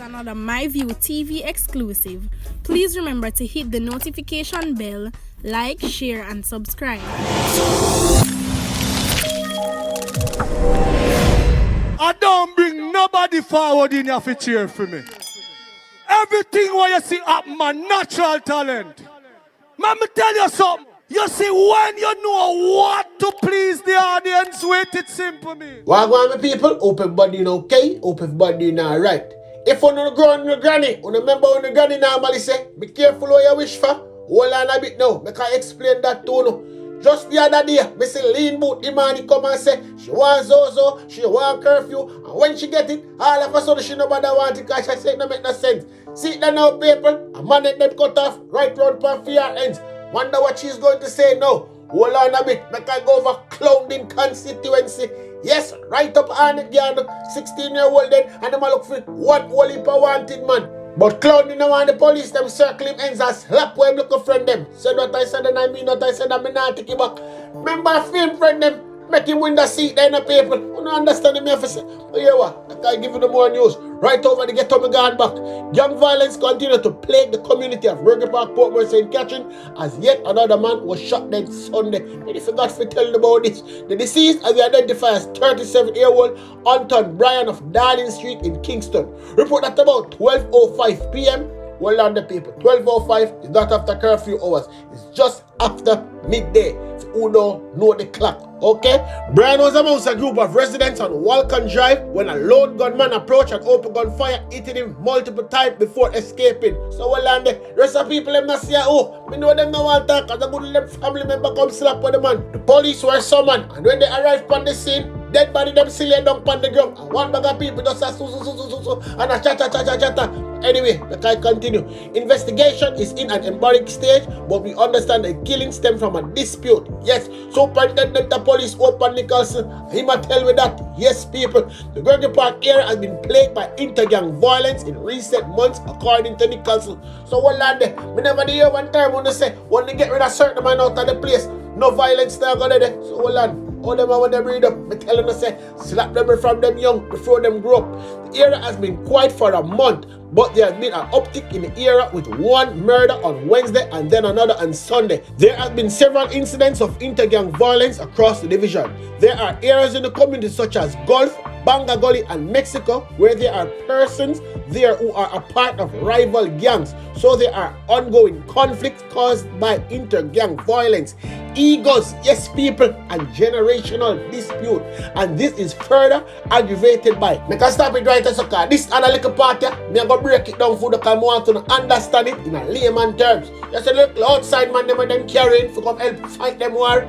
Another MyView TV exclusive. Please remember to hit the notification bell, like, share, and subscribe. I don't bring nobody forward in your cheer for me. Everything what you see up, my natural talent. Let me tell you something. You see, when you know what to please the audience with, it's simple me. Wagwan, my people, hope everybody okay, hope everybody alright. If you don't grow on your granny, you remember when the granny normally say, be careful what you wish for. Hold on a bit now, make I explain that to you. Just the other day, me see Lean Boot, the man, he come and say, she want Zozo, she want curfew, and when she get it, all of a sudden she nobody want it, because she say it no make no sense. See it now, people, a man let them cut off, right round per fear ends. Wonder what she's going to say now. Hold on a bit, make I go over Clouding constituency. Yes, right up on it, girl, 16-year-old then, and them a look for what whole heap of wanted man. But Cloud didn't want the police, them circle him ends and Slapweh looking friend them. Said what I said and I mean what I said and me not take it back. Remember film friend them, make him win the seat there in the paper. You don't understand me if I say, but yeah what, I can't give you the more news. Right over the ghetto me gone back. Gang violence continued to plague the community of Gregory Park, Portmore, St. Catherine, as yet another man was shot dead Sunday. And I forgot to tell you about this. The deceased has been identified as 37-year-old Anton Brian of Darling Street in Kingston. Report that about 12:05 p.m. Well on the people. 12:05 is not after curfew hours. It's just after midday. If you don't know the clock. Okay? Brian was amongst a group of residents on Walcon Drive when a lone gunman approached and opened gunfire, hitting him multiple times before escaping. So well on the rest of people them not see me know them no want to talk because a good them family member come slap with the man. The police were summoned and when they arrived on the scene, dead body them still lay down on the ground. And one bag of people just a so and a chatter. Anyway, let I continue. Investigation is in an embryonic stage, but we understand the killing stemmed from a dispute. Yes, Superintendent the police open Nicholson, he might tell me that. Yes, people, the Gregory Park area has been plagued by inter-gang violence in recent months, according to Nicholson. So what land there? We never hear one time when they say, when they get rid of certain man out of the place, no violence there gonna there. So what land? All them when they breed up, me tell them to say, slap them from them young before them grow up. The area has been quiet for a month, but there has been an uptick in the area with one murder on Wednesday and then another on Sunday. There have been several incidents of inter-gang violence across the division. There are areas in the community such as Gulf, Banga Gully, and Mexico where there are persons there who are a part of rival gangs. So there are ongoing conflicts caused by inter-gang violence, egos, yes people, and generational dispute. And this is further aggravated by, make I stop it right as okay. This other little part here, me go break it down for the come want to understand it in a layman terms. Just a little outside man them carrying to come help fight them war.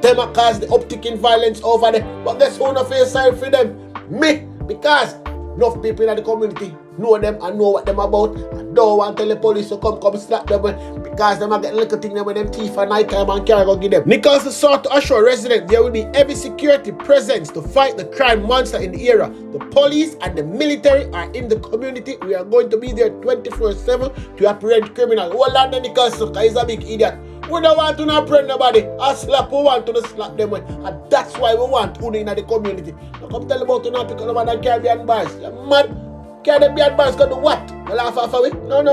Them cause the uptick in violence over there. But guess who no feel sorry for them? Me, because enough people in the community know them and know what them about. I don't want to tell the police to come slap them because them are getting little thing with them teeth at night time and carry go give them. Nicholson sought to assure residents there will be heavy security presence to fight the crime monster in the area. The police and the military are in the community. We are going to be there 24/7 to apprehend criminals. Hold on the Nicholson, because he's a big idiot. We don't want to not apprehend nobody. I slap, we want to slap them with. And that's why we want to in the community. Now come tell about to not pick up the man and Caribbean bars. You're mad. Caribbean bars going to what? We laugh off of it? No.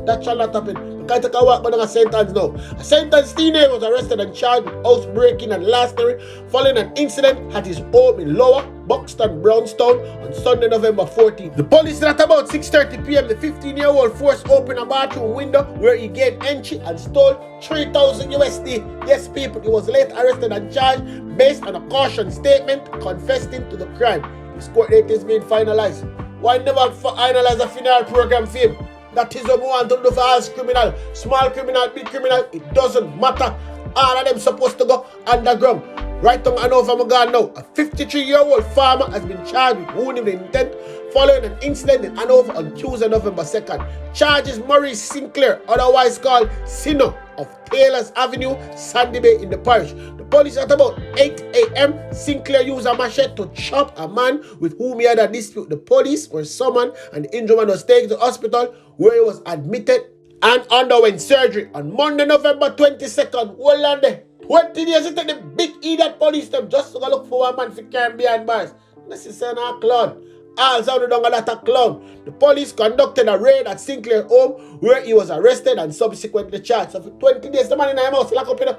That shall not happen. We can't take a walk but a sentence now. A sentence teenager was arrested and charged with housebreaking and larceny following an incident at his home in Lower Buxton, Brownstown on Sunday, November 14th. The police said at about 6:30 p.m. the 15-year-old forced open a bathroom window where he gained entry and stole 3,000 USD. Yes, people, he was later arrested and charged based on a caution statement confessing to the crime. His court date is being finalized. Why never finalize a funeral program for him? That is what we want to do for all criminal. Small criminal, big criminal, it doesn't matter. All of them supposed to go underground. Right on and over my God now. A 53-year-old farmer has been charged with wounding with intent following an incident in Hanover on Tuesday, November 2nd. Charges Maurice Sinclair, otherwise called Sinno, of Taylor's Avenue, Sandy Bay in the parish. The police at about 8 a.m. Sinclair used a machete to chop a man with whom he had a dispute. The police were summoned and the injured man was taken to the hospital where he was admitted and underwent surgery. On Monday, November 22nd, hold on there. 20 days it take the big idiot police them just to go look for one man for carrying behind bars. This is a clown. All sounded on that a clown. The police conducted a raid at Sinclair home where he was arrested and subsequently charged. So for 20 days, the man in the house lock up in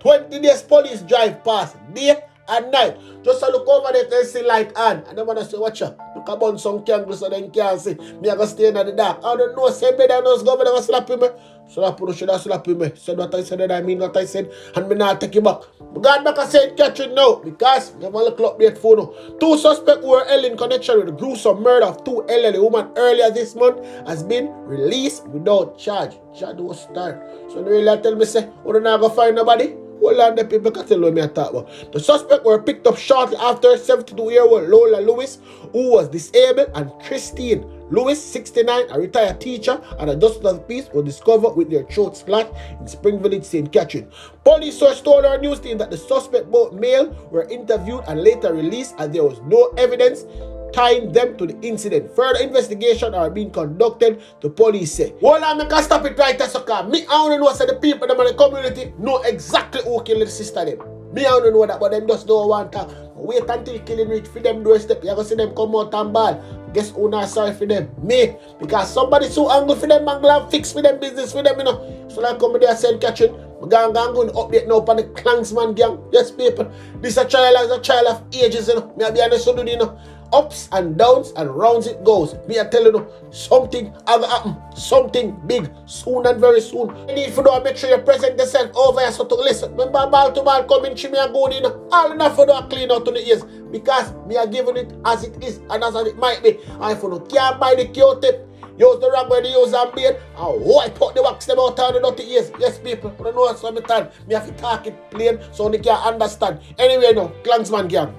20 days police drive past day and night. Just to look over there and see light on. And the man say, watch out. Look about some candles so they can't see. Me I go stay in the dark. I don't know, say better than us government go slap him. Slap him, should I slap him? Said what I said and I mean what I said. And me not take him back. God back I said catch it now. Because me have a little update for now. 2 suspects who were held in connection with the gruesome murder of 2 elderly women earlier this month has been released without charge. Jah do start. So they really tell me say, we don't go find nobody. Hold on, the people can tell what me I talk about. The suspects were picked up shortly after 72-year-old Lola Lewis, who was disabled, and Christine Lewis, 69, a retired teacher and a justice of the peace, were discovered with their throats slashed in Spring Village, St. Catherine. Police source told our news team that the suspect, both male, were interviewed and later released as there was no evidence tying them to the incident. Further investigation are being conducted, the police say. Hold on, I can stop it right there, so me, I don't know say the people in the community know exactly who killed the sister them. Me, I don't know that, but them just don't want to wait until killing reach for them doorstep. You're going to see them come out and ball. Guess who not sorry for them? Me. Because somebody so angry for them, man, and fix for them business for them, you know. So like come there and send catching. I'm going to update now upon the Klangsman gang. Yes, people. This a child as a child of ages, you know. Me, I be honest with you, you know. Ups and downs and rounds it goes. Me I tell you, something will happen. Something big soon and very soon. You need to make sure you present yourself over here so to listen. Remember ball to ball coming to me and go in. All enough for the clean out to the ears. Because me are giving it as it is and as it might be. And if you can't buy the Q-tip, use the rag where they use and beard and wipe out the wax them out of the dirty ears. Yes, people. I don't know what's on my time. Me have to talk it plain so they can understand. Anyway now, Klangsman gang.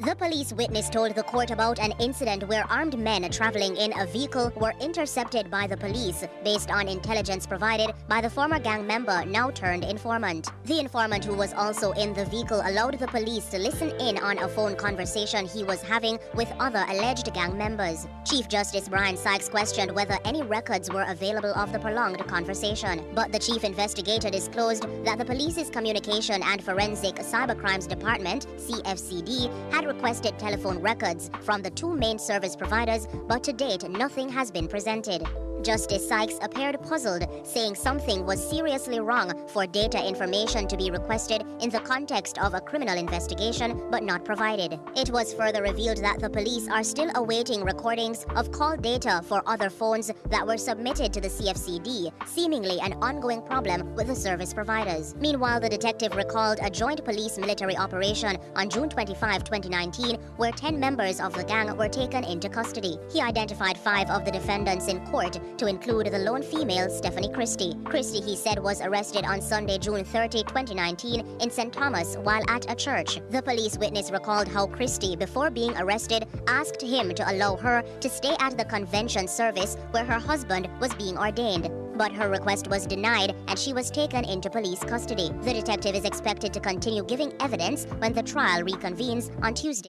The police witness told the court about an incident where armed men traveling in a vehicle were intercepted by the police based on intelligence provided by the former gang member, now turned informant. The informant, who was also in the vehicle, allowed the police to listen in on a phone conversation he was having with other alleged gang members. Chief Justice Brian Sykes questioned whether any records were available of the prolonged conversation, but the chief investigator disclosed that the police's Communication and Forensic Cybercrimes Department, CFCD, had requested telephone records from the 2 main service providers, but to date nothing has been presented. Justice Sykes appeared puzzled, saying something was seriously wrong for data information to be requested in the context of a criminal investigation but not provided. It was further revealed that the police are still awaiting recordings of call data for other phones that were submitted to the CFCD, seemingly an ongoing problem with the service providers. Meanwhile, the detective recalled a joint police-military operation on June 25, 2019, where 10 members of the gang were taken into custody. He identified 5 of the defendants in court, to include the lone female Stephanie Christie. Christie, he said, was arrested on Sunday, June 30, 2019 in St. Thomas while at a church. The police witness recalled how Christie, before being arrested, asked him to allow her to stay at the convention service where her husband was being ordained. But her request was denied and she was taken into police custody. The detective is expected to continue giving evidence when the trial reconvenes on Tuesday.